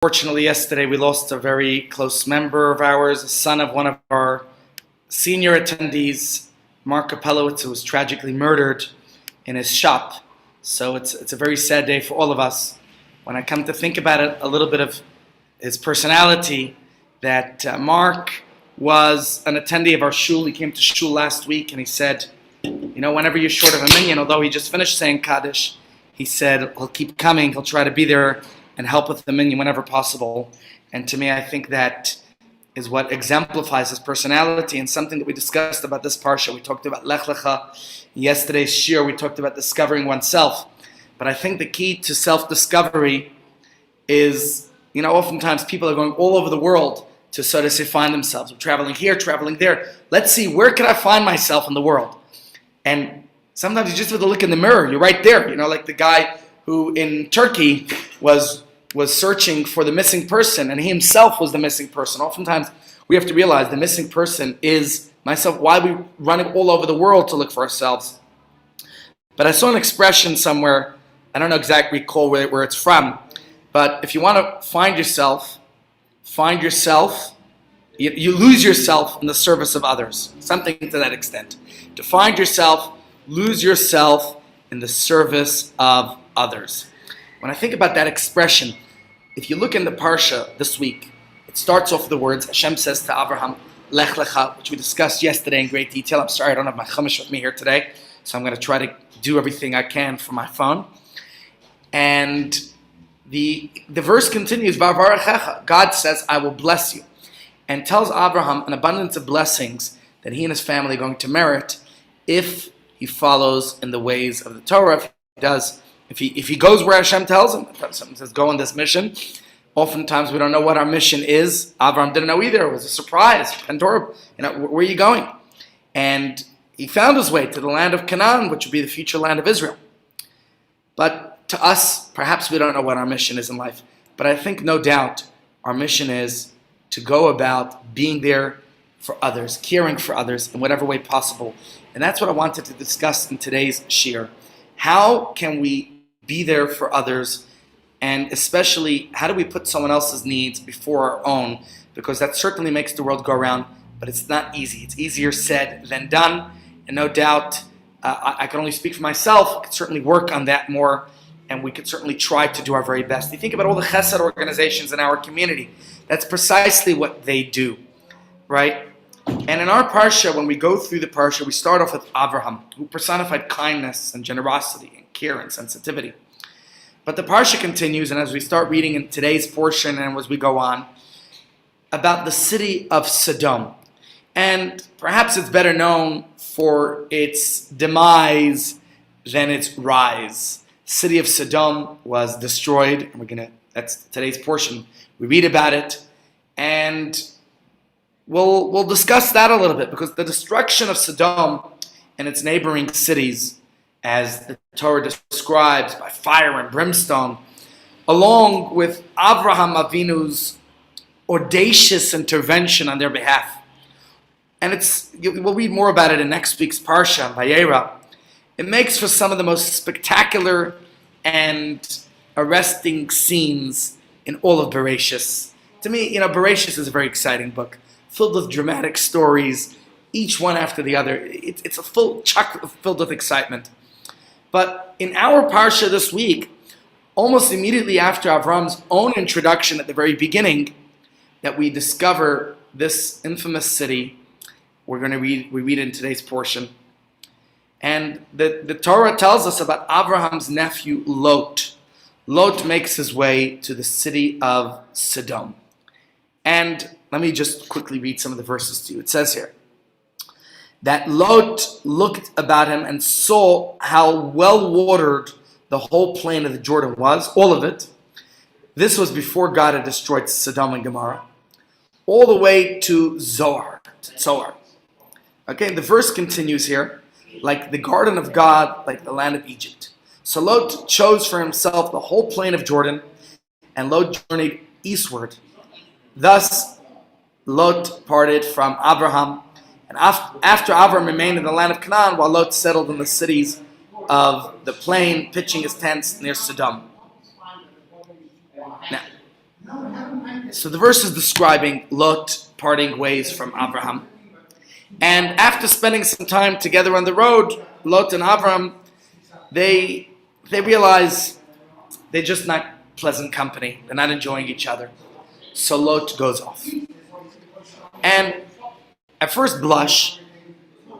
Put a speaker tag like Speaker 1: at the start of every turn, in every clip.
Speaker 1: Unfortunately, yesterday we lost a very close member of ours, a son of one of our senior attendees, Mark Kapelowitz, who was tragically murdered in his shop. So it's a very sad day for all of us. When I come to think about it, a little bit of his personality, that Mark was an attendee of our shul. He came to shul last week and he said, whenever you're short of a minyan, although he just finished saying Kaddish, he said he'll keep coming, he'll try to be there and help with the minyan whenever possible. And to me, I think that is what exemplifies his personality, and something that we discussed about this parsha. We talked about Lech Lecha. Yesterday's shir, we talked about discovering oneself. But I think the key to self-discovery is, oftentimes people are going all over the world to sort of say find themselves. We're traveling here, traveling there. Let's see, where can I find myself in the world? And sometimes you just have to look in the mirror. You're right there. Like the guy who in Turkey was searching for the missing person, and he himself was the missing person. Oftentimes, we have to realize the missing person is myself. Why we run all over the world to look for ourselves? But I saw an expression somewhere, I don't know exactly recall where it's from, but if you want to find yourself, you lose yourself in the service of others. Something to that extent. To find yourself, lose yourself in the service of others. When I think about that expression, if you look in the Parsha this week, it starts off with the words, Hashem says to Abraham, Lech Lecha, which we discussed yesterday in great detail. I'm sorry I don't have my Chumash with me here today, so I'm going to try to do everything I can from my phone. And the verse continues, Va'avarechecha, God says, I will bless you, and tells Abraham an abundance of blessings that he and his family are going to merit if he follows in the ways of the Torah, if he does. If he goes where Hashem tells him, someone says, go on this mission. Oftentimes we don't know what our mission is. Abraham didn't know either. It was a surprise. Pandora, where are you going? And he found his way to the land of Canaan, which would be the future land of Israel. But to us, perhaps we don't know what our mission is in life. But I think no doubt our mission is to go about being there for others, caring for others in whatever way possible. And that's what I wanted to discuss in today's shir. How can we be there for others, and especially how do we put someone else's needs before our own? Because that certainly makes the world go around, but it's not easy. It's easier said than done, and no doubt I can only speak for myself. I could certainly work on that more, and we could certainly try to do our very best. You think about all the chesed organizations in our community. That's precisely what they do, right? And in our parsha, when we go through the parsha, we start off with Abraham, who personified kindness and generosity and care and sensitivity. But the parsha continues, and as we start reading in today's portion and as we go on, about the city of Sodom. And perhaps it's better known for its demise than its rise. The city of Sodom was destroyed, and that's today's portion. We read about it, and we'll discuss that a little bit, because the destruction of Sodom and its neighboring cities, as the Torah describes, by fire and brimstone, along with Avraham Avinu's audacious intervention on their behalf. And we'll read more about it in next week's Parsha, Vayera. It makes for some of the most spectacular and arresting scenes in all of Bereshis. To me, Bereshis is a very exciting book, filled with dramatic stories, each one after the other. It's a full chock filled with excitement. But in our parsha this week, almost immediately after Avram's own introduction at the very beginning, that we discover this infamous city. We read in today's portion. And the Torah tells us about Abraham's nephew Lot. Lot makes his way to the city of Sodom. And let me just quickly read some of the verses to you. It says here that Lot looked about him and saw how well watered the whole plain of the Jordan was, all of it. This was before God had destroyed Sodom and Gomorrah, all the way to Zoar. Okay, the verse continues here, like the garden of God, like the land of Egypt. So Lot chose for himself the whole plain of Jordan, and Lot journeyed eastward. Thus Lot parted from Abraham, and after Abraham remained in the land of Canaan, while Lot settled in the cities of the plain, pitching his tents near Sodom. Now, So the verse is describing Lot parting ways from Abraham. And after spending some time together on the road, Lot and Abraham, they realize they're just not pleasant company. They're not enjoying each other. So Lot goes off. And at first blush,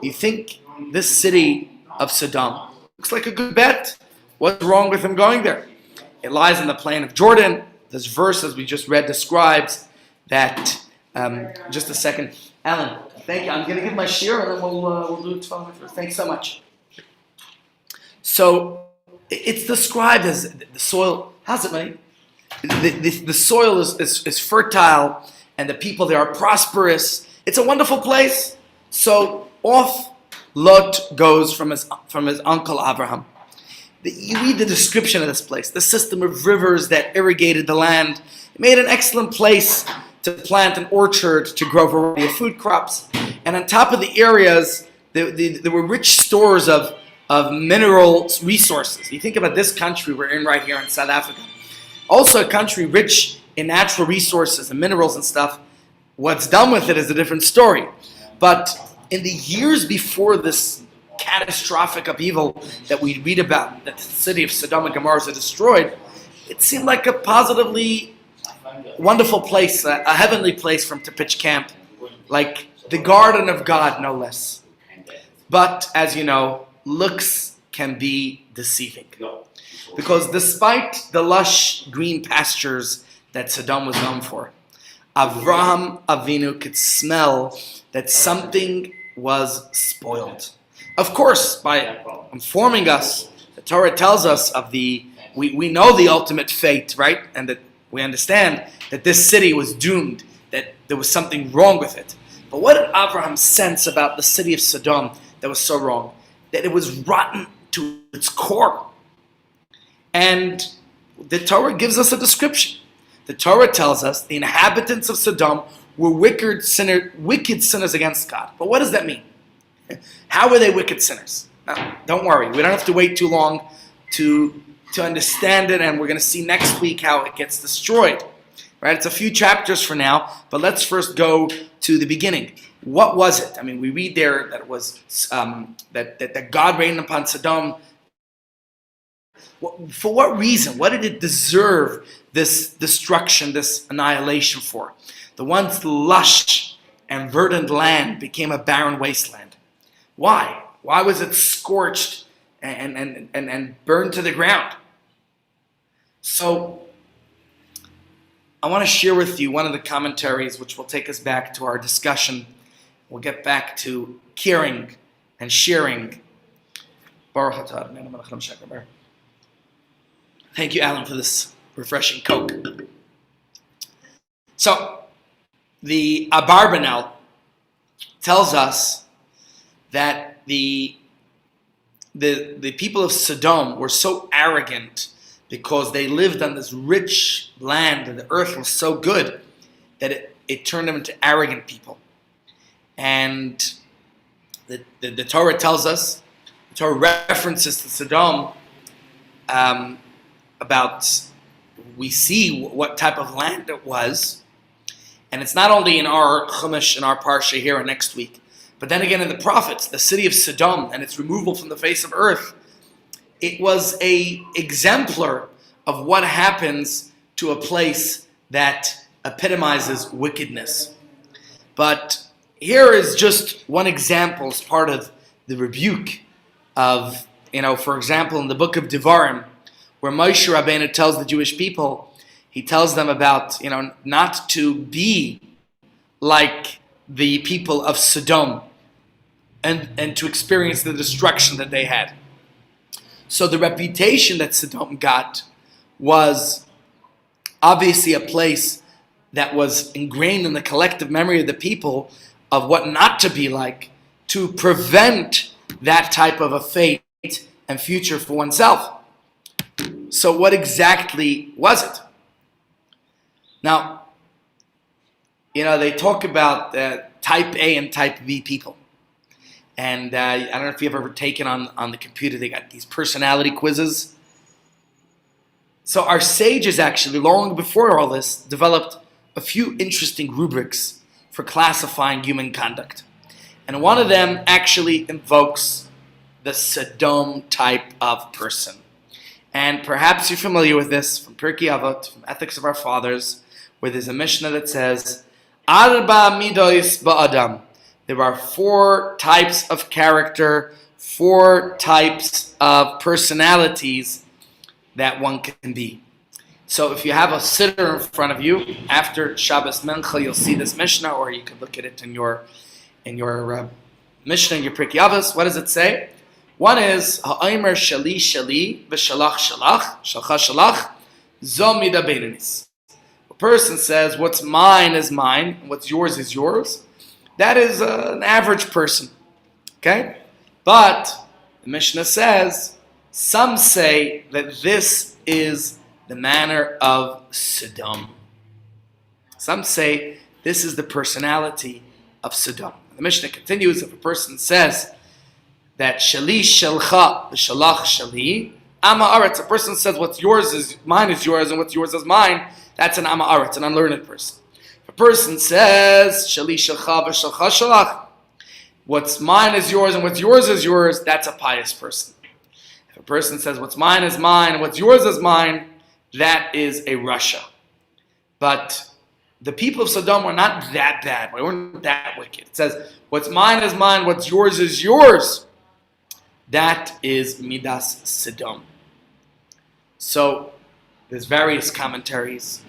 Speaker 1: you think this city of Sodom looks like a good bet. What's wrong with him going there? It lies in the plain of Jordan. This verse, as we just read, describes that. Just a second, Alan. Thank you. I'm going to give my share, and then we'll do it. Thanks so much. So it's described as the soil. How's it, mate? The soil is fertile, and the people there are prosperous. It's a wonderful place. So off Lot goes from his uncle Abraham. You read the description of this place, the system of rivers that irrigated the land. It made an excellent place to plant an orchard, to grow a variety of food crops. And on top of the areas, there were rich stores of mineral resources. You think about this country we're in right here in South Africa. Also a country rich in natural resources and minerals and stuff. What's done with it is a different story. But in the years before this catastrophic upheaval that we read about, that the city of Sodom and Gomorrah is destroyed, it seemed like a positively wonderful place, a heavenly place from to pitch camp, like the garden of God, no less. But as you know, looks can be deceiving, because despite the lush green pastures that Sodom was known for, Avraham Avinu could smell that something was spoiled. Of course, by informing us, the Torah tells us of we know the ultimate fate, right? And that we understand that this city was doomed, that there was something wrong with it. But what did Abraham sense about the city of Sodom that was so wrong? That it was rotten to its core. And the Torah gives us a description. The Torah tells us the inhabitants of Sodom were wicked sinners against God. But what does that mean? How were they wicked sinners? Now, don't worry, we don't have to wait too long to understand it, and we're going to see next week how it gets destroyed. Right? It's a few chapters for now, but let's first go to the beginning. What was it? I mean, we read there that it was that God rained upon Sodom. For what reason? What did it deserve this destruction, this annihilation for? The once lush and verdant land became a barren wasteland. Why? Why was it scorched and burned to the ground? So I want to share with you one of the commentaries which will take us back to our discussion. We'll get back to caring and sharing. Thank you, Alan, for this refreshing Coke. So the Abarbanel tells us that the people of Sodom were so arrogant because they lived on this rich land and the earth was so good that it turned them into arrogant people. And the Torah tells us, the Torah references to Sodom about, we see what type of land it was. And it's not only in our Chumash, in our Parsha here and next week, but then again in the prophets, the city of Sodom and its removal from the face of earth. It was a exemplar of what happens to a place that epitomizes wickedness. But here is just one example as part of the rebuke of, for example, in the book of Devarim, where Moshe Rabbeinu tells the Jewish people, he tells them about, not to be like the people of Sodom and to experience the destruction that they had. So the reputation that Sodom got was obviously a place that was ingrained in the collective memory of the people of what not to be like, to prevent that type of a fate and future for oneself. So what exactly was it? Now, they talk about type A and type B people. And I don't know if you've ever taken on the computer, they got these personality quizzes. So our sages actually, long before all this, developed a few interesting rubrics for classifying human conduct. And one of them actually invokes the Sodom type of person. And perhaps you're familiar with this from Pirkei Avot, from Ethics of Our Fathers, where there's a Mishnah that says, Arba midos ba'adam. There are 4 types of character, 4 types of personalities that one can be. So if you have a sitter in front of you, after Shabbos Mincha, you'll see this Mishnah, or you can look at it in your Mishnah, in your Pirkei Avos. What does it say? One is Ha'omer Shali Shali v'Shalach Shalach Shalcha Shalach Zo Mida Beinanis. A person says, "What's mine is mine, and what's yours is yours." That is an average person, okay? But the Mishnah says some say that this is the manner of Sodom. Some say this is the personality of Sodom. The Mishnah continues, if a person says that Shali Shalcha v'Shalach Shali, Ama Aretz, a person says what's yours is mine is yours and what's yours is mine, that's an Ama Aretz, an unlearned person. If a person says Shali Shalcha v'Shalcha Shalach, what's mine is yours and what's yours is yours, that's a pious person. If a person says what's mine is mine and what's yours is mine, that is a Russia. But the people of Sodom were not that bad. We weren't that wicked. It says, what's mine is mine, what's yours is yours. That is Midas Sodom. So, there's various commentaries,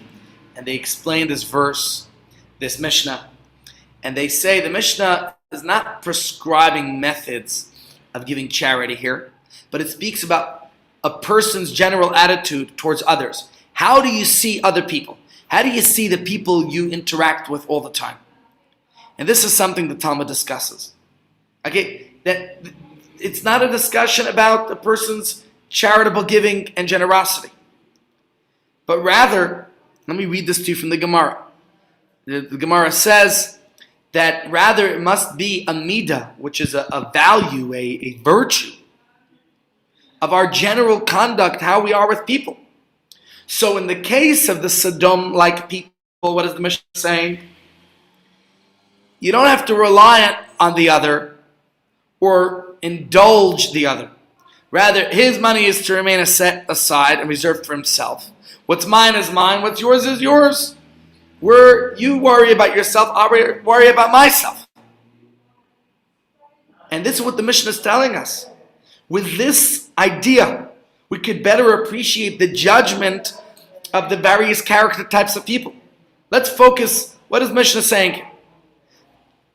Speaker 1: and they explain this verse, this Mishnah, and they say the Mishnah is not prescribing methods of giving charity here, but it speaks about a person's general attitude towards others. How do you see other people? How do you see the people you interact with all the time? And this is something the Talmud discusses. Okay, that it's not a discussion about the person's charitable giving and generosity. But rather, let me read this to you from the Gemara. The Gemara says that rather it must be a midah, which is a value, a virtue of our general conduct, how we are with people. So in the case of the Sodom-like people, what is the Mishnah saying? You don't have to rely on the other or indulge the other. Rather, his money is to remain set aside and reserved for himself. What's mine is mine, what's yours is yours. You worry about yourself, I'll worry about myself. And this is what the Mishnah is telling us. With this idea, we could better appreciate the judgment of the various character types of people. Let's focus. What is Mishnah saying?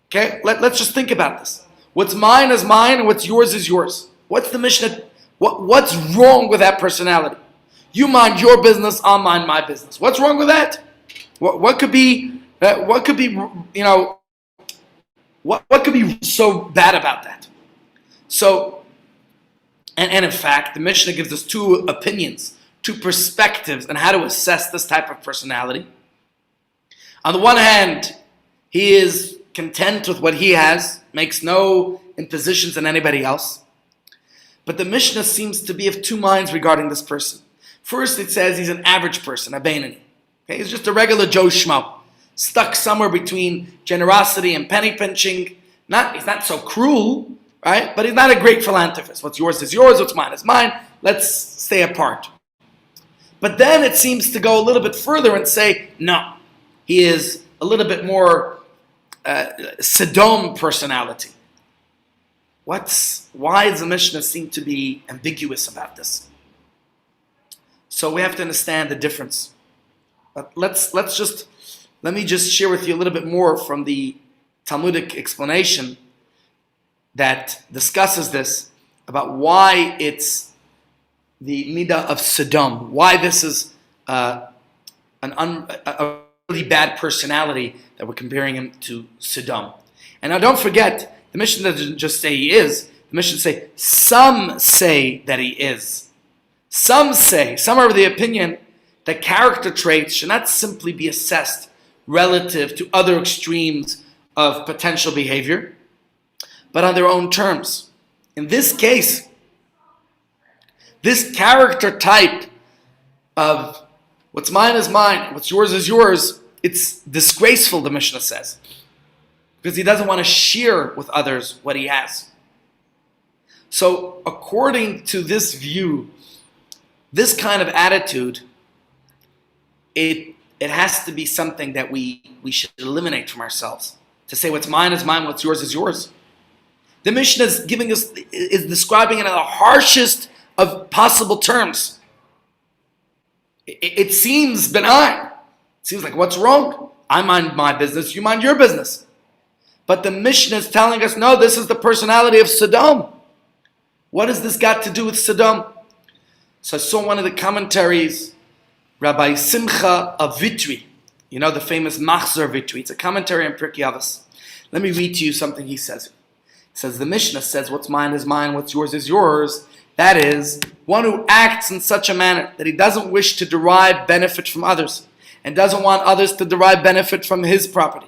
Speaker 1: Okay, let's just think about this. What's mine is mine, and what's yours is yours. What's the Mishnah? What's wrong with that personality? You mind your business, I'll mind my business. What's wrong with that? What could be? What could be? What could be so bad about that? So. And in fact, the Mishnah gives us 2 opinions, 2 perspectives on how to assess this type of personality. On the one hand, he is content with what he has, makes no impositions on anybody else. But the Mishnah seems to be of 2 minds regarding this person. First, it says he's an average person, a Beinani. Okay, he's just a regular Joe Schmo, stuck somewhere between generosity and penny pinching. He's not so cruel, right? But he's not a great philanthropist. What's yours is yours, what's mine is mine. Let's stay apart. But then it seems to go a little bit further and say, no, he is a little bit more Sodom personality. Why does the Mishnah seem to be ambiguous about this? So we have to understand the difference. But let me just share with you a little bit more from the Talmudic explanation that discusses this, about why it's the midah of Sodom, why this is a really bad personality that we're comparing him to Sodom. And now don't forget, the Mishnah doesn't just say he is, the Mishnah say, some say that he is. Some are of the opinion that character traits should not simply be assessed relative to other extremes of potential behavior, but on their own terms. In this case, this character type of what's mine is mine, what's yours is yours, it's disgraceful, the Mishnah says, because he doesn't want to share with others what he has. So according to this view, this kind of attitude, it has to be something that we should eliminate from ourselves. To say what's mine is mine, what's yours is yours. The Mishnah is describing it in the harshest of possible terms. It seems benign. It seems like, what's wrong? I mind my business, you mind your business. But the Mishnah is telling us, no, this is the personality of Sodom. What has this got to do with Sodom? So I saw one of the commentaries, Rabbi Simcha of Vitri, you know, the famous Machzor Vitri. It's a commentary on Pirkei Avos. Let me read to you something he says. He says, the Mishnah says, what's mine is mine, what's yours is yours. That is, one who acts in such a manner that he doesn't wish to derive benefit from others and doesn't want others to derive benefit from his property.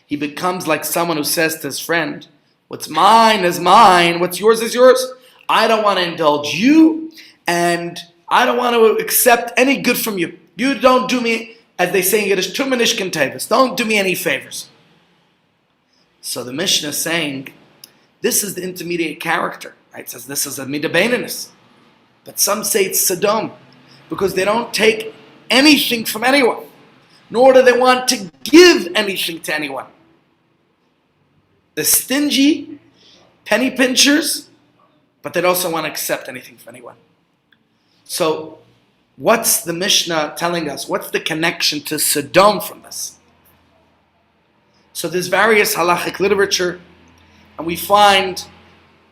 Speaker 1: He becomes like someone who says to his friend, what's mine is mine, what's yours is yours. I don't want to indulge you, and I don't want to accept any good from you. You don't do me, as they say in Yiddish, tumanish kentevis. Don't do me any favors. So the Mishnah is saying, this is the intermediate character. Right? It says this is a midabeninus. But some say it's Sodom, because they don't take anything from anyone, nor do they want to give anything to anyone. The stingy, penny pinchers, but they don't also want to accept anything from anyone. So, what's the Mishnah telling us? What's the connection to Sodom from this? So there's various halachic literature, and we find,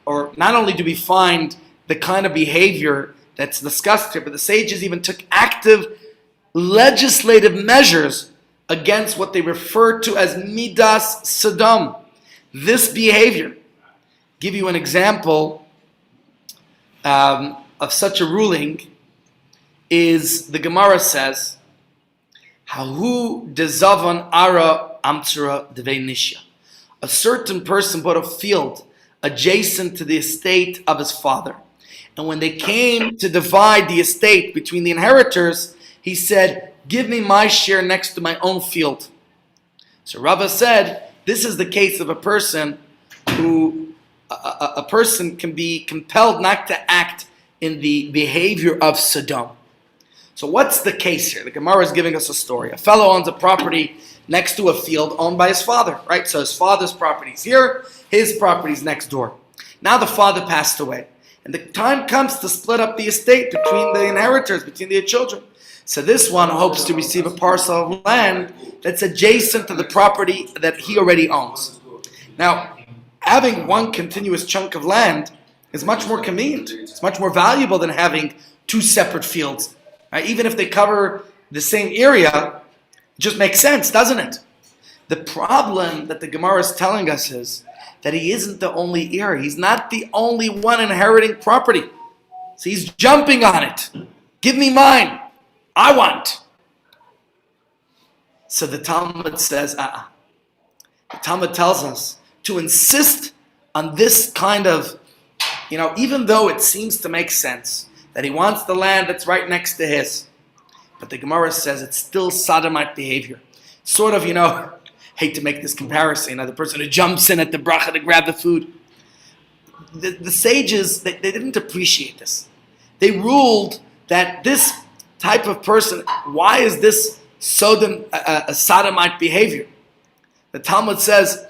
Speaker 1: or not only do we find the kind of behavior that's discussed here, but the sages even took active legislative measures against what they refer to as midas Sodom, this behavior. Give you an example of such a ruling is the Gemara says, Hahu dezavan ara amtsura devei. A certain person bought a field adjacent to the estate of his father. And when they came to divide the estate between the inheritors, he said, give me my share next to my own field. So Rava said, this is the case of a person who, a person can be compelled not to act in the behavior of Sodom. So what's the case here? The Gemara is giving us a story. A fellow owns a property next to a field owned by his father, right? So his father's property is here, his property is next door. Now the father passed away, and the time comes to split up the estate between the inheritors, between the children. So this one hopes to receive a parcel of land that's adjacent to the property that he already owns. Now, having one continuous chunk of land is much more convenient. It's much more valuable than having two separate fields. Right? Even if they cover the same area, it just makes sense, doesn't it? The problem that the Gemara is telling us is that he isn't the only heir. He's not the only one inheriting property. So he's jumping on it. Give me mine. I want. So the Talmud says, The Talmud tells us to insist on this kind of, even though it seems to make sense, that he wants the land that's right next to his. But the Gemara says it's still sodomite behavior. Sort of, hate to make this comparison, the person who jumps in at the bracha to grab the food. The sages, they didn't appreciate this. They ruled that this type of person, why is this a sodomite behavior? The Talmud says,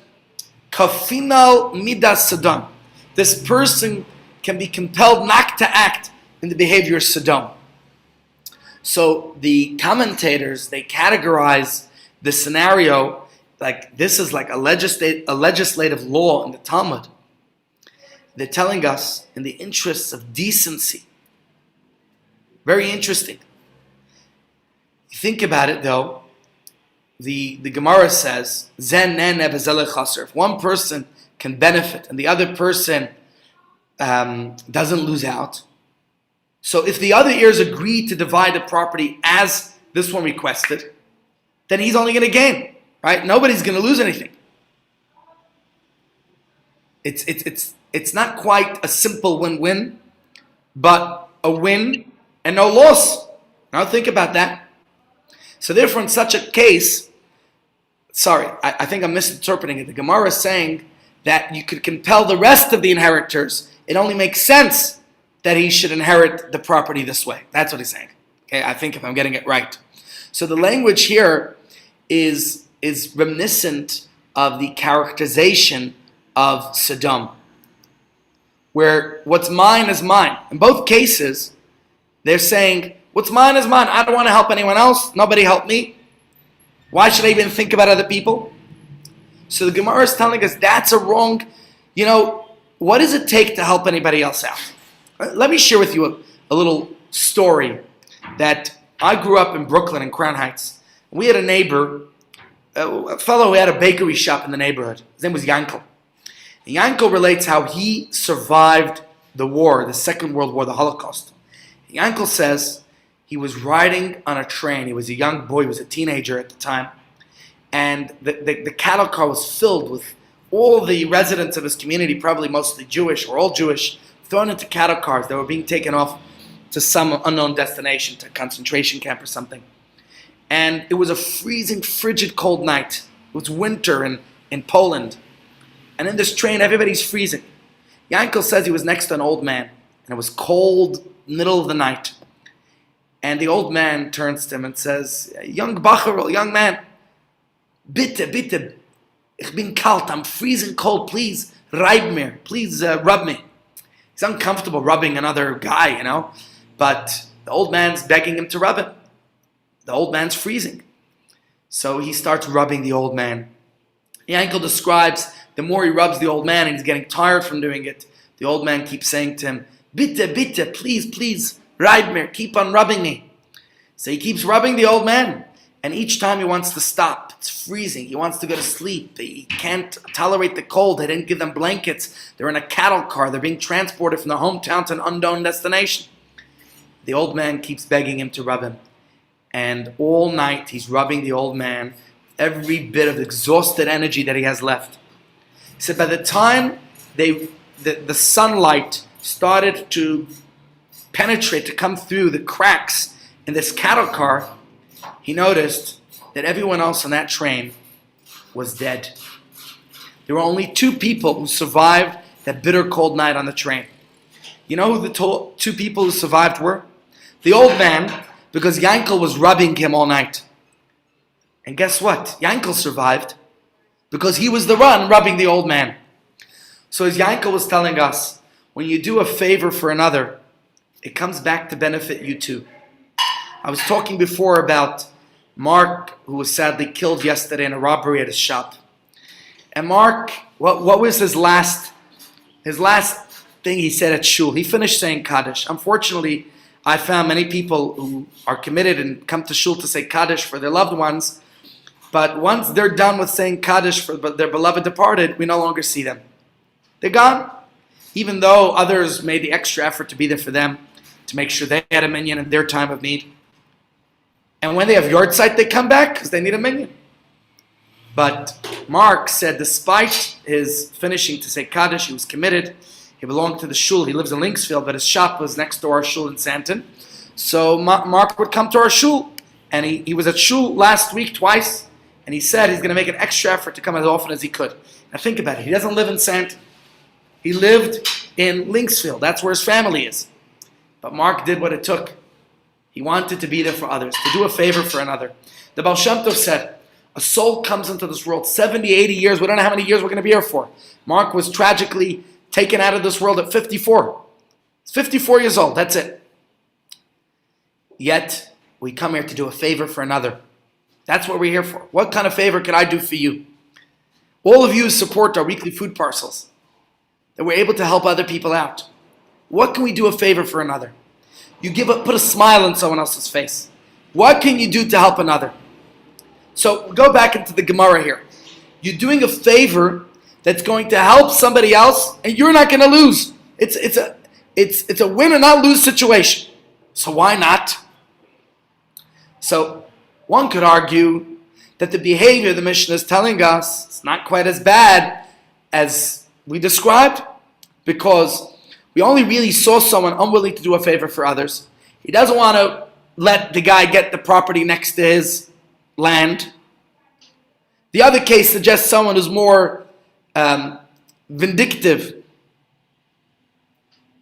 Speaker 1: Kafinal midas Sodom. This person can be compelled not to act in the behavior of Sodom. So the commentators, they categorize the scenario like this is like a legislative law in the Talmud. They're telling us in the interests of decency. Very interesting. Think about it though. The Gemara says, if one person can benefit and the other person doesn't lose out. So if the other heirs agree to divide the property as this one requested, then he's only going to gain, right? Nobody's going to lose anything. It's not quite a simple win-win, but a win and no loss. Now think about that. So therefore, in such a case, I think I'm misinterpreting it. The Gemara is saying that you could compel the rest of the inheritors. It only makes sense that he should inherit the property this way. That's what he's saying. Okay, I think if I'm getting it right. So the language here is reminiscent of the characterization of Sodom, where what's mine is mine. In both cases, they're saying, what's mine is mine. I don't want to help anyone else. Nobody help me. Why should I even think about other people? So the Gemara is telling us that's a wrong, what does it take to help anybody else out? Let me share with you a little story that I grew up in Brooklyn in Crown Heights. We had a neighbor, a fellow who had a bakery shop in the neighborhood. His name was Yankel. And Yankel relates how he survived the war, the Second World War, the Holocaust. Yankel says he was riding on a train. He was a young boy, he was a teenager at the time. And the cattle car was filled with all the residents of his community, probably mostly Jewish or all Jewish, thrown into cattle cars that were being taken off to some unknown destination, to a concentration camp or something. And it was a freezing, frigid, cold night. It was winter in Poland. And in this train, everybody's freezing. Yankel says he was next to an old man, and it was cold, middle of the night. And the old man turns to him and says, young man, bitte, ich bin kalt, I'm freezing cold, please, reib mir, please rub me. He's uncomfortable rubbing another guy, but the old man's begging him to rub him. The old man's freezing. So he starts rubbing the old man. Yankel describes the more he rubs the old man and he's getting tired from doing it, the old man keeps saying to him, bitte, please, reib mir, keep on rubbing me. So he keeps rubbing the old man, and each time he wants to stop. It's freezing. He wants to go to sleep. He can't tolerate the cold. They didn't give them blankets. They're in a cattle car. They're being transported from their hometown to an unknown destination. The old man keeps begging him to rub him. And all night he's rubbing the old man, every bit of exhausted energy that he has left. He said by the time the sunlight started to penetrate, to come through the cracks in this cattle car, he noticed that everyone else on that train was dead. There were only 2 people who survived that bitter cold night on the train. You know who the 2 people who survived were? The old man, because Yankel was rubbing him all night. And guess what? Yankel survived because he was the one rubbing the old man. So as Yankel was telling us, when you do a favor for another, it comes back to benefit you too. I was talking before about Mark, who was sadly killed yesterday in a robbery at his shop. And Mark, what was his last thing he said at shul? He finished saying Kaddish. Unfortunately, I found many people who are committed and come to shul to say Kaddish for their loved ones, but once they're done with saying Kaddish for their beloved departed, we no longer see them. They're gone. Even though others made the extra effort to be there for them, to make sure they had a minyan in their time of need. And when they have yard site, they come back because they need a minyan. But Mark said despite his finishing to say Kaddish, he was committed. He belonged to the shul. He lives in Linksfield, but his shop was next to our shul in Santon. So Mark would come to our shul. And he was at shul last week twice. And he said he's going to make an extra effort to come as often as he could. Now think about it. He doesn't live in Santon. He lived in Linksfield. That's where his family is. But Mark did what it took. He wanted to be there for others, to do a favor for another. The Baal Shem Tov said, a soul comes into this world 70, 80 years. We don't know how many years we're going to be here for. Mark was tragically taken out of this world at 54. He's 54 years old. That's it. Yet, we come here to do a favor for another. That's what we're here for. What kind of favor can I do for you? All of you support our weekly food parcels, that we're able to help other people out. What can we do a favor for another? You put a smile on someone else's face. What can you do to help another? So go back into the Gemara here. You're doing a favor that's going to help somebody else, and you're not going to lose. It's a win or not lose situation. So why not? So one could argue that the behavior the Mishnah is telling us is not quite as bad as we described, because we only really saw someone unwilling to do a favor for others. He doesn't want to let the guy get the property next to his land. The other case suggests someone who's more vindictive.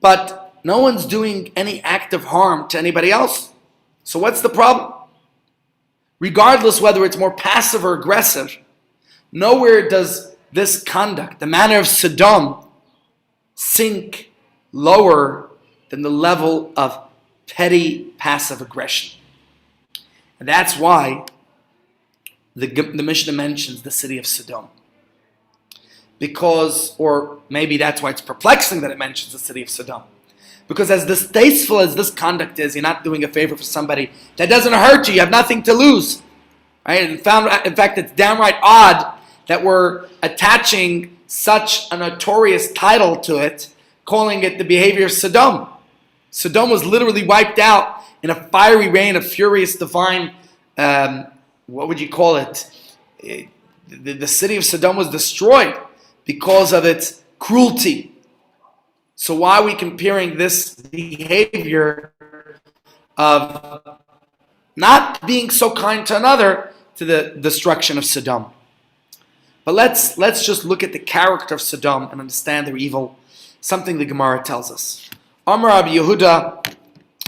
Speaker 1: But no one's doing any act of harm to anybody else. So what's the problem? Regardless whether it's more passive or aggressive, nowhere does this conduct, the manner of Sodom, sink lower than the level of petty passive aggression. And that's why the Mishnah mentions the city of Sodom. Because, or maybe that's why it's perplexing that it mentions the city of Sodom. Because as distasteful as this conduct is, you're not doing a favor for somebody that doesn't hurt you. You have nothing to lose. Right? In fact, it's downright odd that we're attaching such a notorious title to it, calling it the behavior of Sodom. Sodom was literally wiped out in a fiery rain of furious divine, what would you call it? The city of Sodom was destroyed because of its cruelty. So why are we comparing this behavior of not being so kind to another to the destruction of Sodom? But let's just look at the character of Sodom and understand their evil. Something the Gemara tells us. Amar Rabbi Yehuda,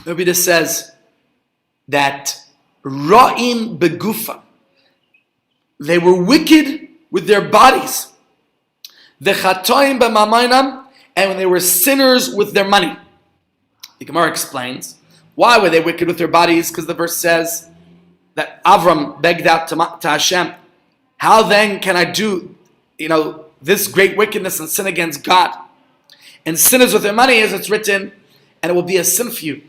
Speaker 1: Rabbi Yehuda says that Ra'im begufa, they were wicked with their bodies. V'chatoim b'mamaynam, and when they were sinners with their money. The Gemara explains, why were they wicked with their bodies? Because the verse says that Avram begged out to Hashem, how then can I do, this great wickedness and sin against God? And sinners with their money, as it's written, and it will be a sin for you.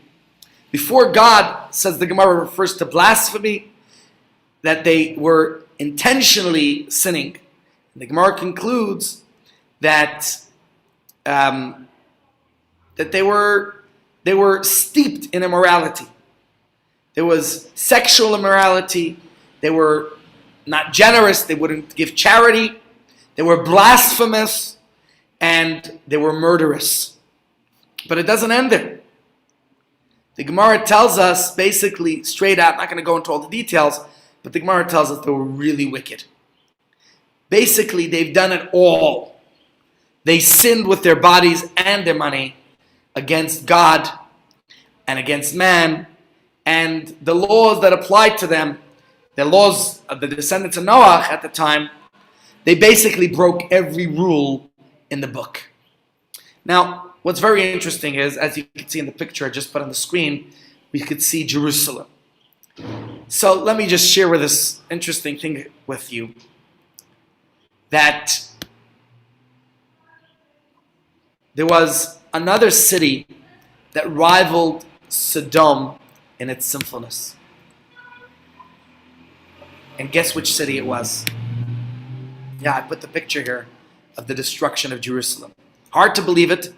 Speaker 1: Before God, says the Gemara, refers to blasphemy, that they were intentionally sinning. And the Gemara concludes that they were steeped in immorality. There was sexual immorality. They were not generous. They wouldn't give charity. They were blasphemous, and they were murderous. But it doesn't end there. The Gemara tells us basically straight out, I'm not going to go into all the details, but the Gemara tells us they were really wicked. Basically, they've done it all. They sinned with their bodies and their money against God and against man, and the laws that applied to them, the laws of the descendants of Noah at the time, they basically broke every rule in the book. Now, what's very interesting is, as you can see in the picture I just put on the screen, we could see Jerusalem. So let me just share with this interesting thing with you, that there was another city that rivaled Sodom in its sinfulness. And guess which city it was? Yeah, I put the picture here of the destruction of Jerusalem. Hard to believe it,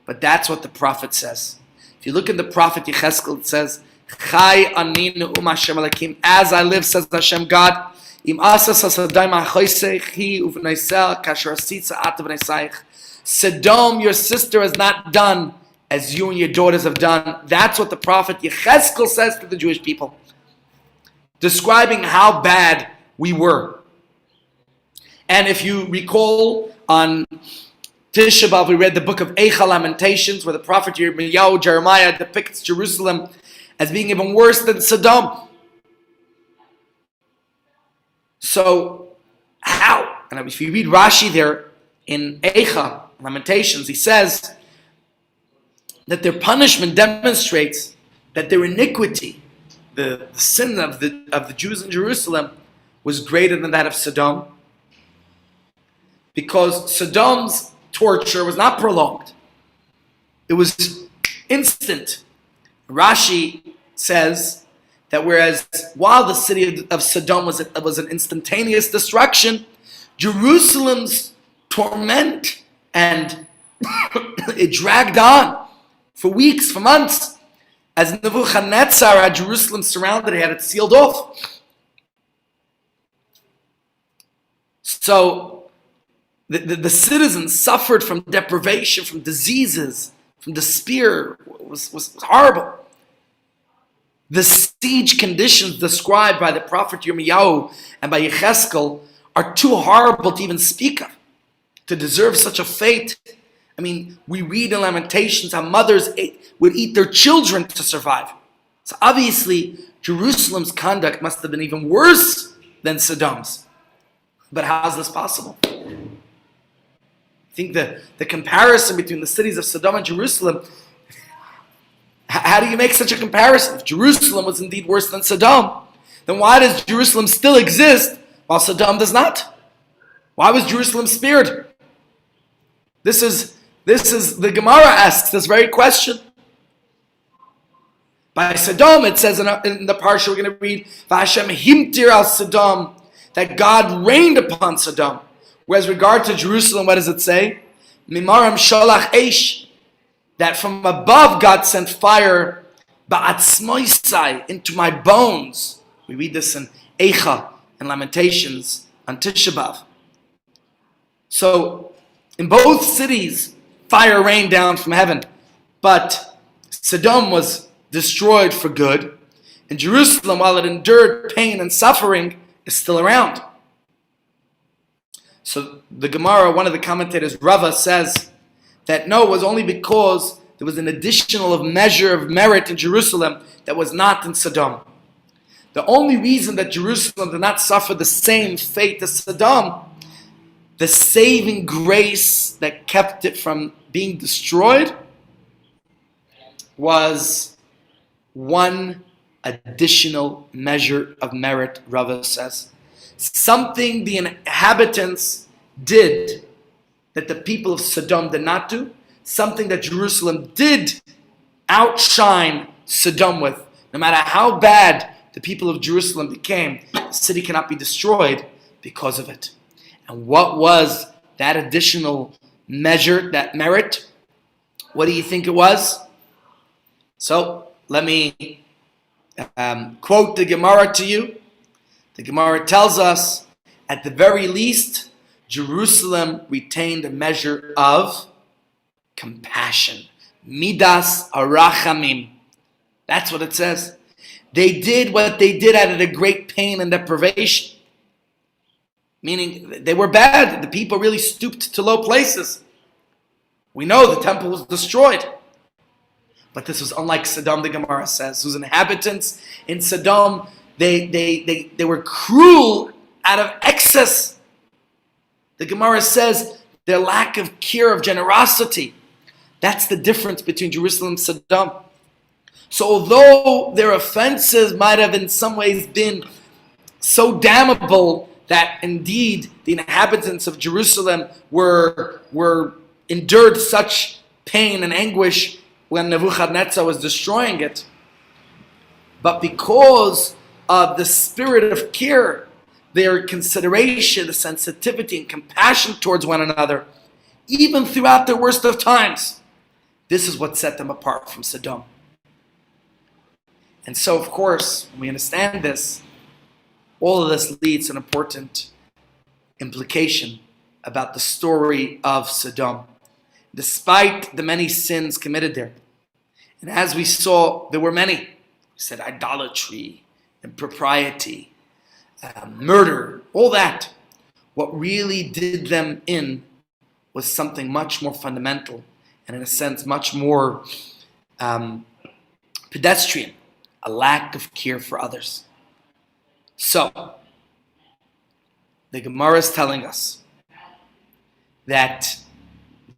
Speaker 1: but that's what the prophet says. If you look in the prophet Yechezkel, it says, Chai aninu Hashem Elokim, as I live, says Hashem God, Im asas hasadai ma'chosechi uvneisel kasher asitza at v'neisaich. Sodom, your sister, has not done as you and your daughters have done. That's what the prophet Yechezkel says to the Jewish people, describing how bad we were. And if you recall, on Tisha B'Av, we read the book of Eicha Lamentations, where the prophet Jeremiah depicts Jerusalem as being even worse than Sodom. So, how? And if you read Rashi there in Eicha Lamentations, he says that their punishment demonstrates that their iniquity, the sin of the Jews in Jerusalem, was greater than that of Sodom, because Sodom's torture was not prolonged. It was instant. Rashi says that whereas while the city of Sodom was an instantaneous destruction, Jerusalem's torment and it dragged on for weeks, for months. As Nebuchadnezzar had Jerusalem surrounded, he had it sealed off. So the citizens suffered from deprivation, from diseases, from despair. It was horrible. The siege conditions described by the prophet Yirmiyahu and by Yecheskel are too horrible to even speak of, to deserve such a fate. I mean, we read in Lamentations how mothers would eat their children to survive. So obviously, Jerusalem's conduct must have been even worse than Saddam's. But how is this possible? I think the comparison between the cities of Saddam and Jerusalem, how do you make such a comparison? If Jerusalem was indeed worse than Saddam, then why does Jerusalem still exist while Saddam does not? Why was Jerusalem spared? This is the Gemara asks this very question. By Saddam, it says in the parsha we're going to read, "V'Hashem himtir al Saddam," that God rained upon Saddam. Whereas regard to Jerusalem, what does it say? Mimaram shalach eish, that from above God sent fire, ba'atzmoisai, into my bones. We read this in Eicha and Lamentations on Tisha B'Av. So, in both cities, fire rained down from heaven, but Saddam was destroyed for good, and Jerusalem, while it endured pain and suffering, is still around. So the Gemara, one of the commentators, Rava, says that no, it was only because there was an additional measure of merit in Jerusalem that was not in Saddam. The only reason that Jerusalem did not suffer the same fate as Saddam, the saving grace that kept it from being destroyed, was one additional measure of merit, Rava says. Something the inhabitants did that the people of Sodom did not do, something that Jerusalem did outshine Sodom with. No matter how bad the people of Jerusalem became, the city cannot be destroyed because of it. And what was that additional measure, that merit? What do you think it was? So, let me quote the Gemara to you. The Gemara tells us, at the very least, Jerusalem retained a measure of compassion. Midas arachamim. That's what it says. They did what they did out of the great pain and deprivation. Meaning, they were bad. The people really stooped to low places. We know the temple was destroyed. But this was unlike Saddam, the Gemara says, whose inhabitants in Saddam, they were cruel out of excess. The Gemara says their lack of care, of generosity. That's the difference between Jerusalem and Saddam. So although their offenses might have in some ways been so damnable that indeed the inhabitants of Jerusalem were endured such pain and anguish when Nebuchadnezzar was destroying it, but because of the spirit of care, their consideration, the sensitivity and compassion towards one another, even throughout their worst of times, this is what set them apart from Sodom. And so, of course, when we understand this, all of this leads to an important implication about the story of Sodom. Despite the many sins committed there, and as we saw, there were many. We said idolatry, impropriety, murder, all that. What really did them in was something much more fundamental, and in a sense, much more pedestrian, a lack of care for others. So, the Gemara is telling us that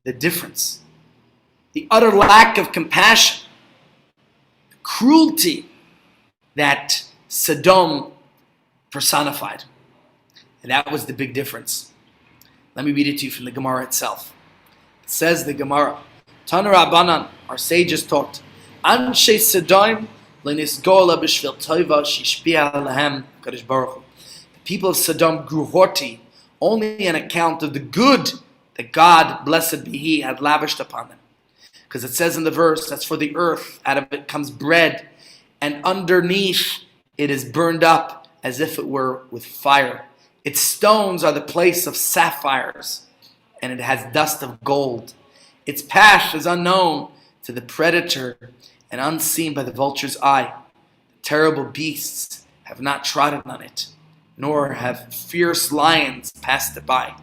Speaker 1: the difference, the utter lack of compassion, the cruelty that Sodom personified. And that was the big difference. Let me read it to you from the Gemara itself. It says the Gemara, Tana Rabbanan, our sages taught, Anshe Sodom lenisgola b'shvil tova shishpia lahem kadosh baruch hu. The people of Sodom grew haughty only on account of the good that God, blessed be He, had lavished upon them. Because it says in the verse, that's for the earth, out of it comes bread, and underneath it is burned up as if it were with fire. Its stones are the place of sapphires, and it has dust of gold. Its path is unknown to the predator and unseen by the vulture's eye. The Terrible beasts have not trodden on it, nor have fierce lions passed it by.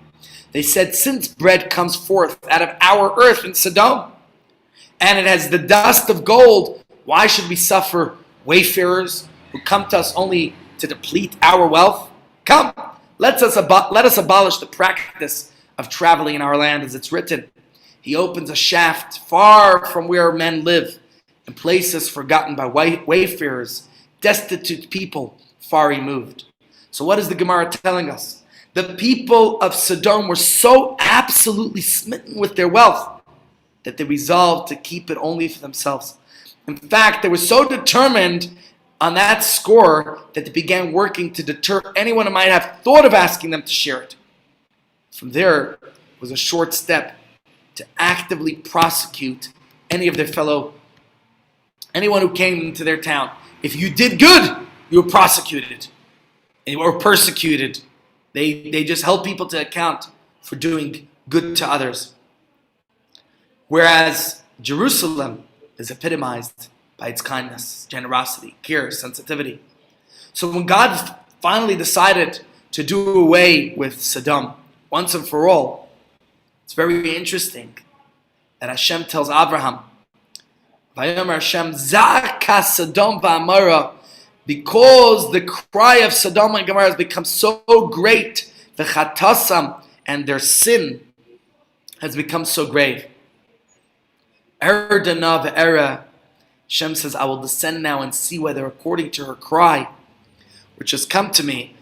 Speaker 1: They said, since bread comes forth out of our earth in Sodom, and it has the dust of gold, why should we suffer wayfarers who come to us only to deplete our wealth? Come, let us abolish the practice of traveling in our land, as it's written. He opens a shaft far from where men live, in places forgotten by wayfarers, destitute people far removed. So what is the Gemara telling us? The people of Sodom were so absolutely smitten with their wealth that they resolved to keep it only for themselves. In fact, they were so determined on that score that they began working to deter anyone who might have thought of asking them to share it. From there was a short step to actively prosecute anyone who came into their town. If you did good, you were prosecuted. And you were persecuted. They just held people to account for doing good to others. Whereas Jerusalem is epitomized by its kindness, generosity, care, sensitivity. So when God finally decided to do away with Sodom once and for all, it's very interesting that Hashem tells Abraham, Vayomer Hashem, Zaka Sodom va'Amora, because the cry of Sodom and Gomorrah has become so great, the chatasam, and their sin has become so grave. Erdana ve'era, Hashem says, I will descend now and see whether according to her cry, which has come to me,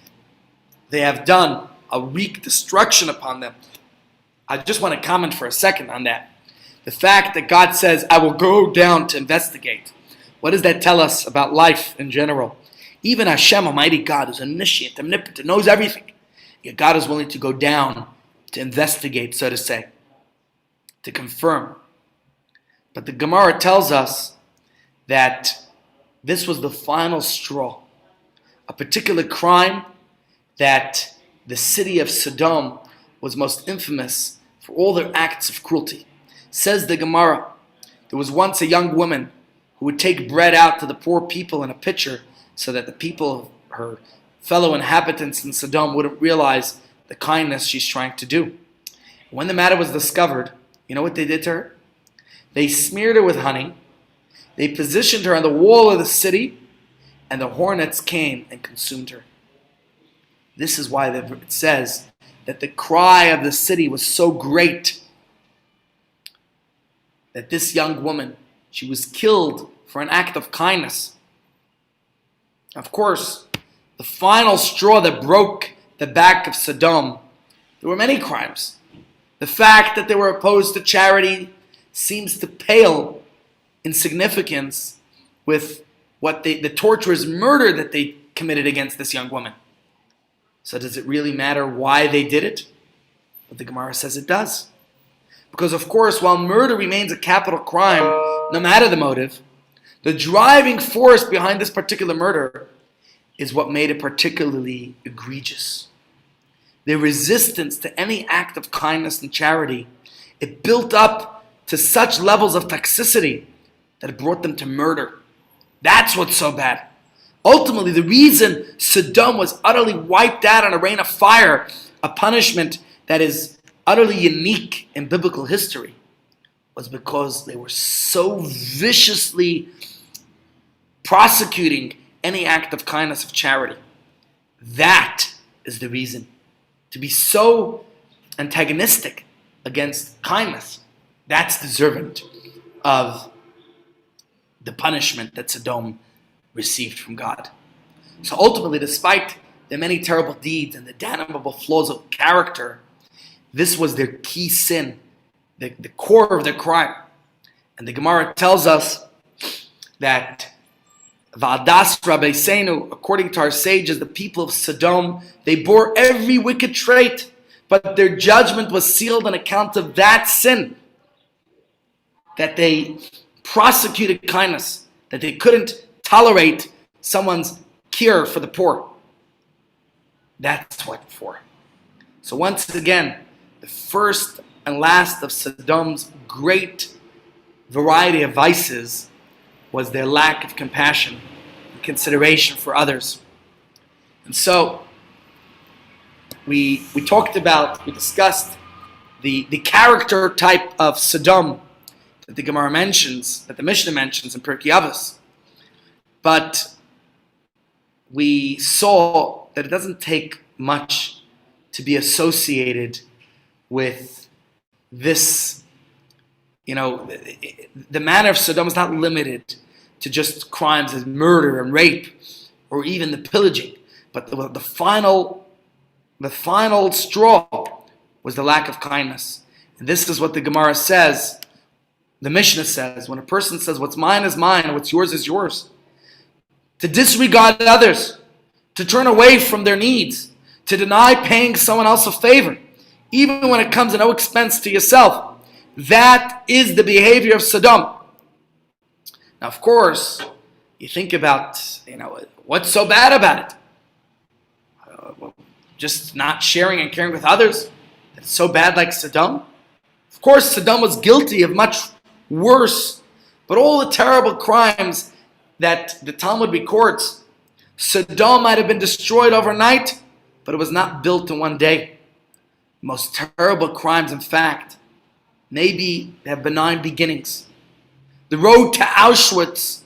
Speaker 1: they have done a wreak destruction upon them. I just want to comment for a second on that. The fact that God says, I will go down to investigate. What does that tell us about life in general? Even Hashem, Almighty God, is omniscient, omnipotent, knows everything. Yet God is willing to go down to investigate, so to say, to confirm. But the Gemara tells us that this was the final straw. A particular crime that the city of Sodom was most infamous for all their acts of cruelty. Says the Gemara, there was once a young woman who would take bread out to the poor people in a pitcher so that the people, her fellow inhabitants in Sodom, wouldn't realize the kindness she's trying to do. When the matter was discovered, you know what they did to her? They smeared her with honey, they positioned her on the wall of the city, and the hornets came and consumed her. This is why it says that the cry of the city was so great that this young woman, she was killed for an act of kindness. Of course, the final straw that broke the back of Sodom, there were many crimes. The fact that they were opposed to charity seems to pale in significance with what the torturous murder that they committed against this young woman. So does it really matter why they did it? But the Gemara says it does. Because of course, while murder remains a capital crime, no matter the motive, the driving force behind this particular murder is what made it particularly egregious. Their resistance to any act of kindness and charity, it built up to such levels of toxicity that it brought them to murder. That's what's so bad. Ultimately, the reason Sodom was utterly wiped out on a rain of fire, a punishment that is utterly unique in biblical history, was because they were so viciously prosecuting any act of kindness, of charity. That is the reason. To be so antagonistic against kindness, that's deserving of the punishment that Sodom received from God. So ultimately, despite the many terrible deeds and the damnable flaws of character, this was their key sin, the core of their crime. And the Gemara tells us that Va'adas Rabbeinu, according to our sages, the people of Sodom, they bore every wicked trait, but their judgment was sealed on account of that sin, that they prosecuted kindness, that they couldn't tolerate someone's care for the poor. That's what for. So once again, the first and last of Sodom's great variety of vices was their lack of compassion and consideration for others. And so we discussed the character type of Sodom that the Gemara mentions, that the Mishnah mentions in Pirkei Avos. But we saw that it doesn't take much to be associated with this. The manner of Sodom is not limited to just crimes as murder and rape or even the pillaging. But the final straw was the lack of kindness. And this is what the Gemara says, the Mishnah says, when a person says, what's mine is mine, what's yours is yours. To disregard others, to turn away from their needs, to deny paying someone else a favor, even when it comes at no expense to yourself. That is the behavior of Sodom. Now, of course, you think about, what's so bad about it? Just not sharing and caring with others? That's so bad like Sodom? Of course, Sodom was guilty of much worse, but all the terrible crimes that the Talmud records, Sodom might have been destroyed overnight, but it was not built in one day. The most terrible crimes, in fact, maybe have benign beginnings. The road to Auschwitz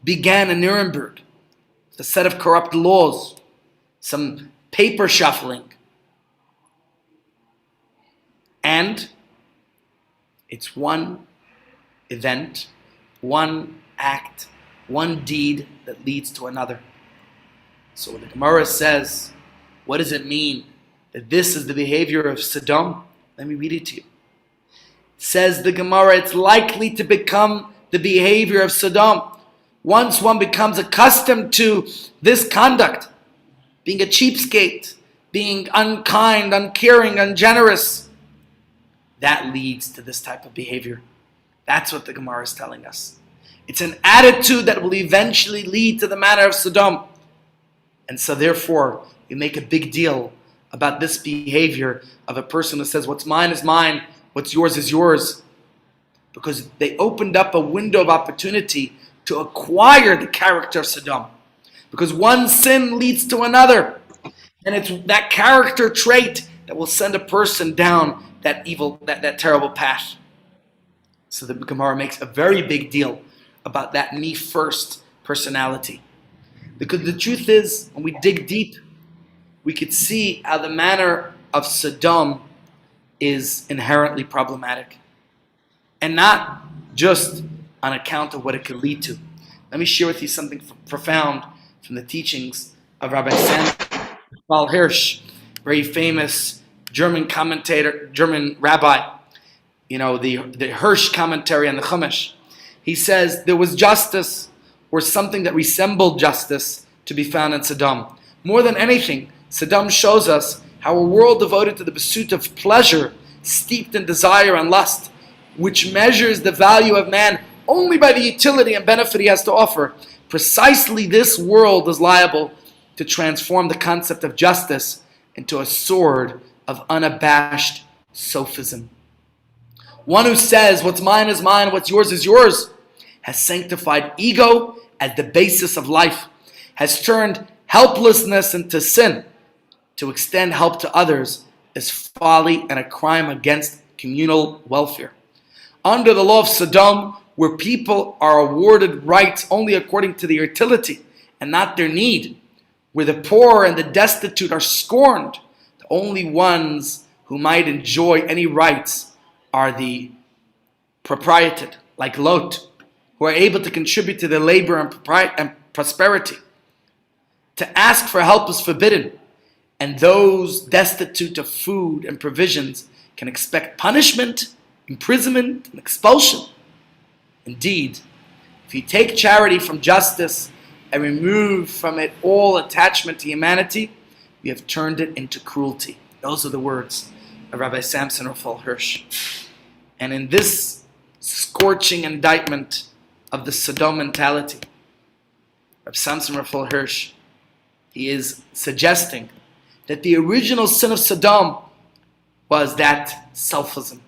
Speaker 1: began in Nuremberg with a set of corrupt laws, some paper shuffling. And it's one event, one act, one deed that leads to another. So when the Gemara says, what does it mean that this is the behavior of Sodom? Let me read it to you. Says the Gemara, it's likely to become the behavior of Sodom once one becomes accustomed to this conduct, being a cheapskate, being unkind, uncaring, ungenerous. That leads to this type of behavior. That's what the Gemara is telling us. It's an attitude that will eventually lead to the manner of Sodom. And so therefore, we make a big deal about this behavior of a person who says, what's mine is mine, what's yours is yours. Because they opened up a window of opportunity to acquire the character of Sodom. Because one sin leads to another. And it's that character trait that will send a person down that evil, that terrible path. So the Gemara makes a very big deal about that me first personality. Because the truth is, when we dig deep, we could see how the manner of Sodom is inherently problematic. And not just on account of what it could lead to. Let me share with you something profound from the teachings of Rabbi Samuel Hirsch, very famous German commentator, German rabbi. The Hirsch commentary on the Chumash. He says there was justice, or something that resembled justice, to be found in Sodom. More than anything, Sodom shows us how a world devoted to the pursuit of pleasure, steeped in desire and lust, which measures the value of man only by the utility and benefit he has to offer, precisely this world is liable to transform the concept of justice into a sword of unabashed sophism. One who says, what's mine is mine, what's yours is yours, has sanctified ego as the basis of life, has turned helplessness into sin. To extend help to others is folly and a crime against communal welfare. Under the law of Sodom, where people are awarded rights only according to their utility and not their need, where the poor and the destitute are scorned, the only ones who might enjoy any rights are the proprieted, like Lot, who are able to contribute to their labor and prosperity. To ask for help is forbidden, and those destitute of food and provisions can expect punishment, imprisonment, and expulsion. Indeed, if you take charity from justice and remove from it all attachment to humanity, we have turned it into cruelty. Those are the words of Rabbi Samson Raphael Hirsch. And in this scorching indictment of the Sodom mentality, Rabbi Samson Raphael Hirsch, he is suggesting that the original sin of Sodom was that selfism.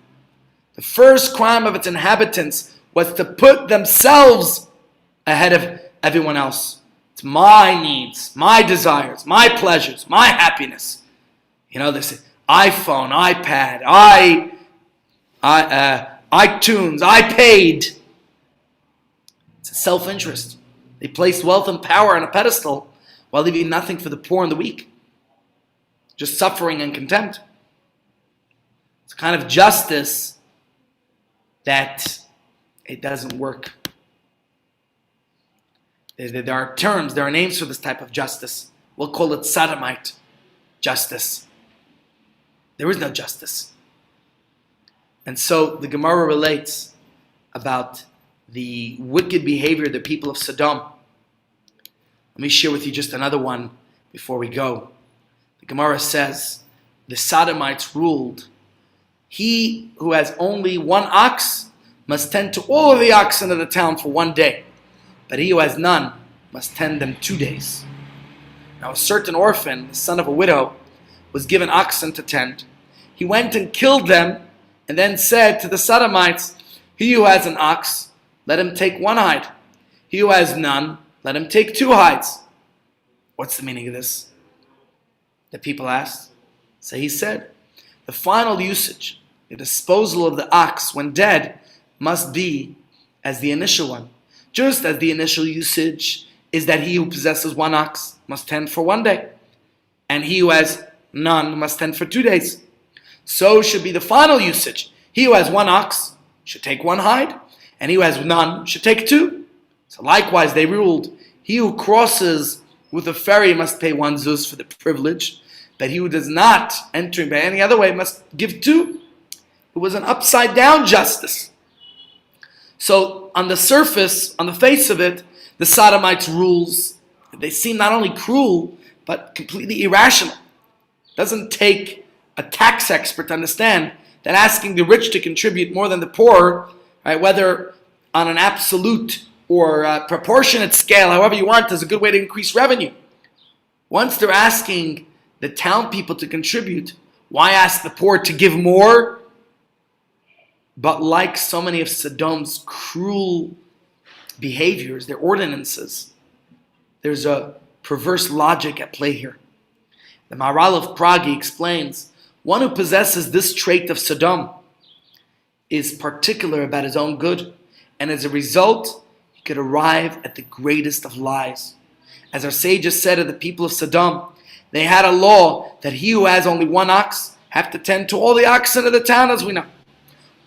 Speaker 1: The first crime of its inhabitants was to put themselves ahead of everyone else, It's my needs, my desires, my pleasures, my happiness. They say iPhone, iPad, iTunes, I paid. It's a self-interest. They place wealth and power on a pedestal while leaving nothing for the poor and the weak. Just suffering and contempt. It's a kind of justice that it doesn't work. There are terms, there are names for this type of justice. We'll call it sodomite justice. There is no justice. And so the Gemara relates about the wicked behavior of the people of Sodom. Let me share with you just another one before we go. The Gemara says, the Sodomites ruled, he who has only one ox must tend to all of the oxen of the town for 1 day. But he who has none must tend them 2 days. Now a certain orphan, the son of a widow, was given oxen to tend. He went and killed them and then said to the Sodomites, he who has an ox, let him take 1 hide. He who has none, let him take 2 hides. What's the meaning of this? The people asked. So he said, the final usage, the disposal of the ox when dead, must be as the initial one. Just as the initial usage is that he who possesses 1 ox must tend for 1 day, and he who has none must tend for 2 days. So should be the final usage. He who has 1 ox should take 1 hide, and he who has none should take 2. So likewise they ruled, he who crosses with a ferry must pay 1 zuz for the privilege, but he who does not, entering by any other way, must give 2. It was an upside down justice. So on the surface, on the face of it, the Sodomites' rules, they seem not only cruel, but completely irrational. It doesn't take a tax expert to understand that asking the rich to contribute more than the poor, right, whether on an absolute or proportionate scale, however you want, is a good way to increase revenue. Once they're asking the town people to contribute, why ask the poor to give more? But like so many of Sodom's cruel behaviors, their ordinances, there's a perverse logic at play here. The Maharal of Prague explains, one who possesses this trait of Sodom is particular about his own good, and as a result, he could arrive at the greatest of lies. As our sages said of the people of Sodom, they had a law that he who has only 1 ox have to tend to all the oxen of the town, as we know.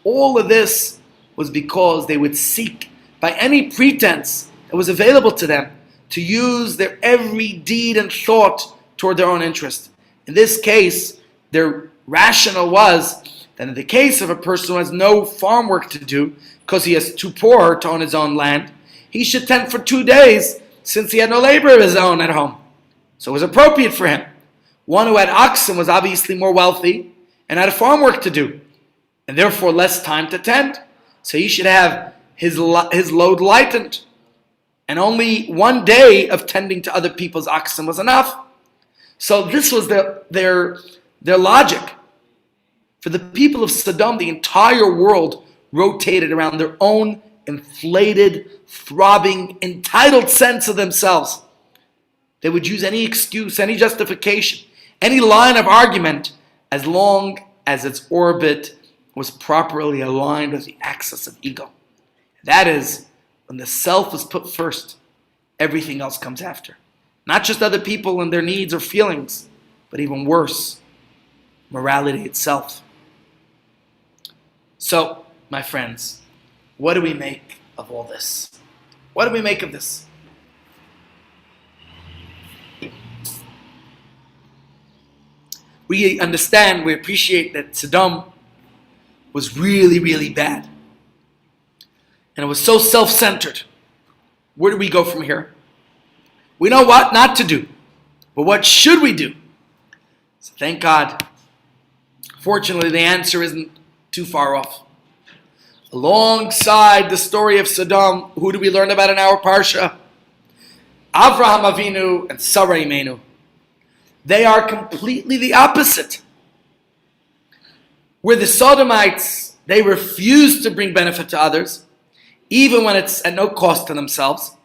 Speaker 1: All of this was because they would seek by any pretense that was available to them to use their every deed and thought toward their own interest. In this case, their rationale was that in the case of a person who has no farm work to do because he is too poor to own his own land, he should tend for 2 days since he had no labor of his own at home. So it was appropriate for him. One who had oxen was obviously more wealthy and had farm work to do, and therefore less time to tend. So he should have his load lightened. And only 1 day of tending to other people's oxen was enough. So this was their logic. For the people of Sodom, the entire world rotated around their own inflated, throbbing, entitled sense of themselves. They would use any excuse, any justification, any line of argument, as long as its orbit was properly aligned with the axis of ego. That is, when the self is put first, everything else comes after. Not just other people and their needs or feelings, but even worse, morality itself. So, my friends, what do we make of all this? What do we make of this? We understand, we appreciate that Sodom was really, really bad. And it was so self-centered. Where do we go from here? We know what not to do. But what should we do? So thank God. Fortunately, the answer isn't too far off. Alongside the story of Sodom, who do we learn about in our Parsha? Avraham Avinu and Sarah Imenu. They are completely the opposite. Where the Sodomites, they refuse to bring benefit to others, even when it's at no cost to themselves.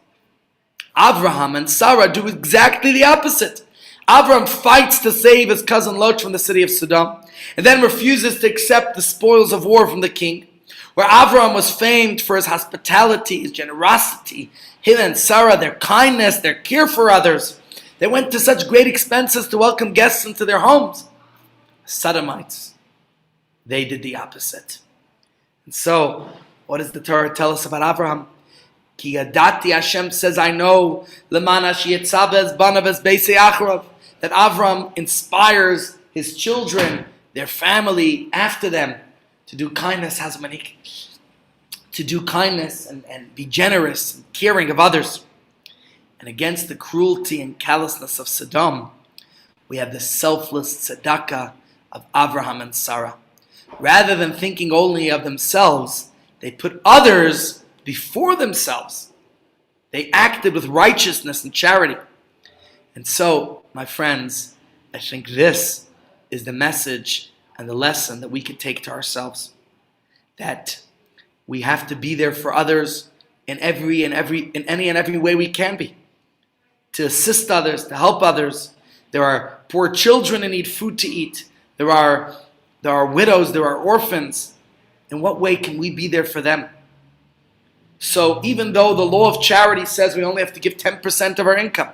Speaker 1: Abraham and Sarah do exactly the opposite. Abraham fights to save his cousin Lot from the city of Sodom, and then refuses to accept the spoils of war from the king. Where Abraham was famed for his hospitality, his generosity, him and Sarah, their kindness, their care for others. They went to such great expenses to welcome guests into their homes. Sodomites, they did the opposite. And so, what does the Torah tell us about Abraham? Ki yadati, Hashem says, I know, lemana sheyitzabez banavez beisei acharav, that Abraham inspires his children, their family, after them, to do kindness, to do kindness and be generous and caring of others. And against the cruelty and callousness of Sodom, we have the selfless tzedakah of Abraham and Sarah. Rather than thinking only of themselves, they put others before themselves. They acted with righteousness and charity. And so, my friends, I think this is the message and the lesson that we can take to ourselves. That we have to be there for others in any and every way we can be. To assist others, to help others. There are poor children who need food to eat. There are widows, there are orphans. In what way can we be there for them? So even though the law of charity says we only have to give 10% of our income,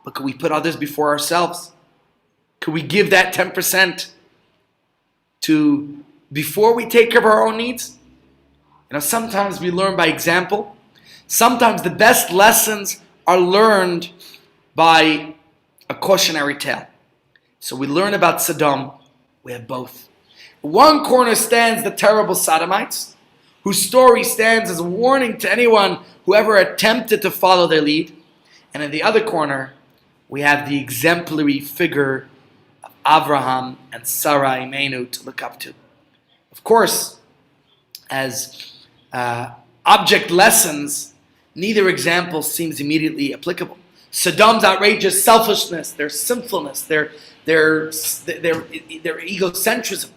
Speaker 1: but could we put others before ourselves? Could we give that 10% before we take care of our own needs? Sometimes we learn by example. Sometimes the best lessons are learned by a cautionary tale. So we learn about Sodom. We have both. In one corner stands the terrible Sodomites, whose story stands as a warning to anyone who ever attempted to follow their lead. And in the other corner, we have the exemplary figure of Abraham and Sarah Imenu to look up to. Of course, as object lessons, neither example seems immediately applicable. Sodom's outrageous selfishness, their sinfulness, their egocentrism,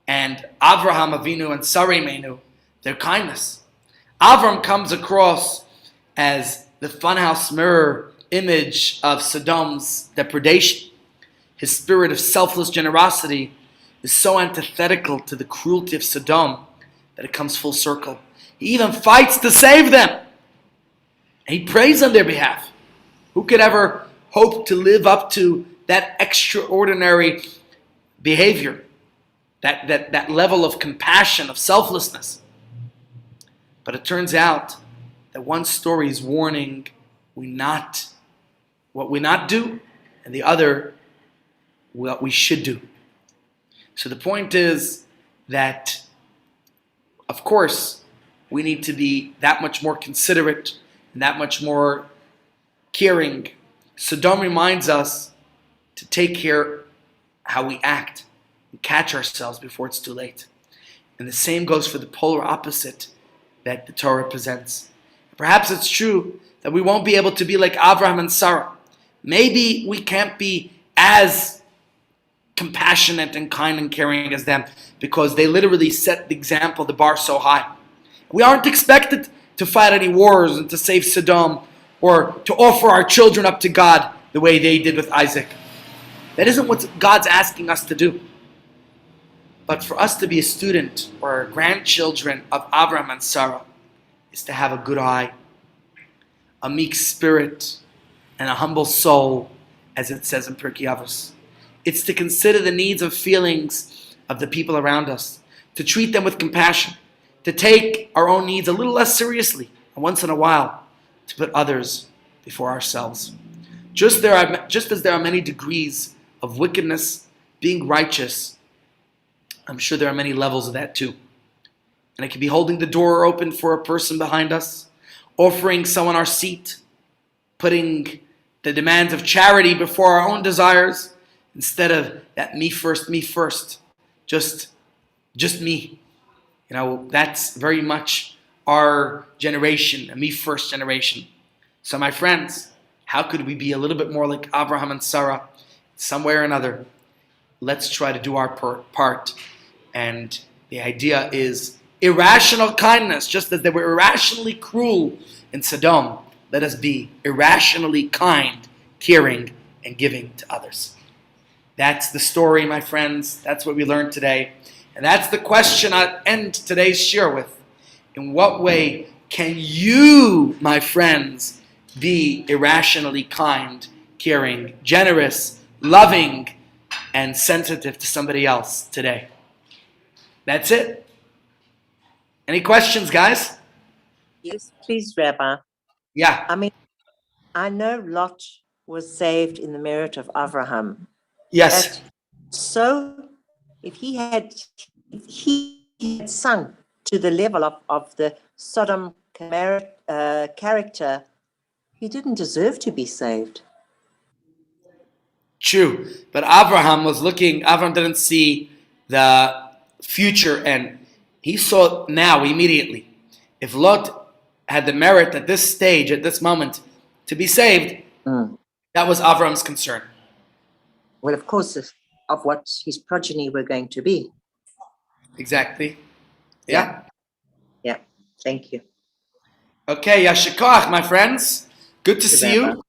Speaker 1: and Avraham Avinu and Sarah Imenu, their kindness. Avram comes across as the funhouse mirror image of Sodom's depredation. His spirit of selfless generosity is so antithetical to the cruelty of Sodom that it comes full circle. He even fights to save them. And he prays on their behalf. Who could ever hope to live up to that extraordinary behavior? That level of compassion, of selflessness. But it turns out that one story is warning what we not do, and the other what we should do. So the point is that, of course, we need to be that much more considerate and that much more caring. Sodom reminds us to take care how we act and catch ourselves before it's too late. And the same goes for the polar opposite that the Torah presents. Perhaps it's true that we won't be able to be like Abraham and Sarah. Maybe we can't be as compassionate and kind and caring as them because they literally set the example, the bar so high. We aren't expected to fight any wars and to save Sodom or to offer our children up to God the way they did with Isaac. That isn't what God's asking us to do. But for us to be a student or grandchildren of Abraham and Sarah is to have a good eye, a meek spirit, and a humble soul, as it says in Pirkei Avos. It's to consider the needs and feelings of the people around us, to treat them with compassion, to take our own needs a little less seriously, and once in a while, to put others before ourselves. Just as there are many degrees of wickedness, being righteous, I'm sure there are many levels of that too. And it could be holding the door open for a person behind us, offering someone our seat, putting the demands of charity before our own desires, instead of that me first, just me. That's very much our generation, a me first generation. So my friends, how could we be a little bit more like Abraham and Sarah? Some way or another, let's try to do our part. And the idea is irrational kindness, just as they were irrationally cruel in Sodom, let us be irrationally kind, caring, and giving to others. That's the story, my friends. That's what we learned today. And that's the question I end today's shir with. In what way can you, my friends, be irrationally kind, caring, generous, loving, and sensitive to somebody else today? That's it. Any questions, guys?
Speaker 2: Yes, please, Rabbi.
Speaker 1: Yeah.
Speaker 2: I mean, I know Lot was saved in the merit of Abraham.
Speaker 1: Yes.
Speaker 2: So if he had sunk to the level of the Sodom character, he didn't deserve to be saved.
Speaker 1: True. But Abraham didn't see the future and he saw now immediately. If Lot had the merit at this stage, at this moment, to be saved, that was Abraham's concern.
Speaker 2: Well, of course, of what his progeny were going to be.
Speaker 1: Exactly. Yeah.
Speaker 2: Yeah. Thank you.
Speaker 1: Okay, Yashikoach, my friends. Good to see you.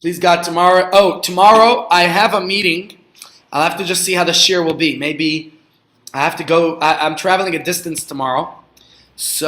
Speaker 1: Please God, tomorrow I have a meeting. I'll have to just see how the shir will be. Maybe I have to go. I'm traveling a distance tomorrow. So